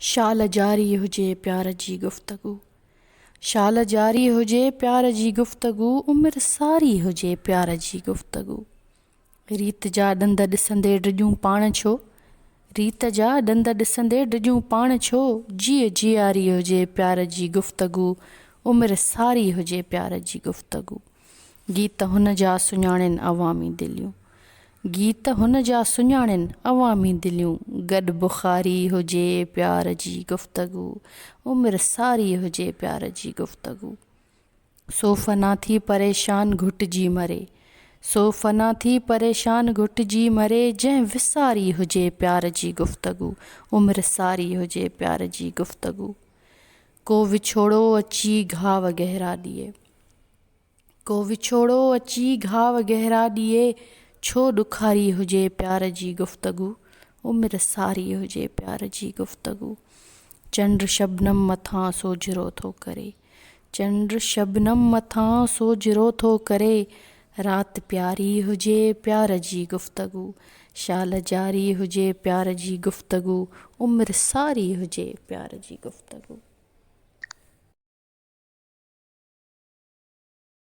शाल जारी हुजे प्यार जी गुफ़्तगू। शाल जारी हुजे प्यार जी गुफ़्तगू। उमिरि सारी हुजे प्यार जी गुफ़्तगू। रीत जा ॾंद ॾिसंदे डिॼूं पाण छो। रीत जा ॾंद ॾिसंदे डिॼूं पाण छो। जीअ जियारी हुजे प्यार जी गुफ़्तगू। उमिरि सारी हुजे प्यार जी गुफ़्तगू। गीत हुन जा सुञाणनि अवामी दिलियूं। गीत हुन जा सुञाणनि अवामी दिलियूं। गॾु बुख़ारी हुजे प्यार जी गुफ़्तगू। उमिरि सारी हुजे प्यार जी गुफ़्तगू। सो फ़ना थी परेशान घुटिजी मरे। सो फ़ना थी परेशान घुटिजी मरे। जंहिं विसारी हुजे प्यार जी गुफ़्तगू। उमिरि सारी हुजे प्यार जी गुफ़्तगू। को विछोड़ो अची घाव गहरा ॾिए। को विछोड़ो अची घाव गहरा ॾिए। छो ॾुखारी हुजे प्यार जी गुफ़्तगू। उमिरि सारी हुजे प्यार जी गुफ़्तगू। चंड शबनम मथां सोजरो थो करे। चंड शबनम मथां सोजरो थो करे। राति प्यारी हुजे प्यार जी गुफ़्तगू। शाल जारी हुजे प्यार जी गुफ़्तगू। उमिरि सारी हुजे प्यार जी गुफ़्तगू।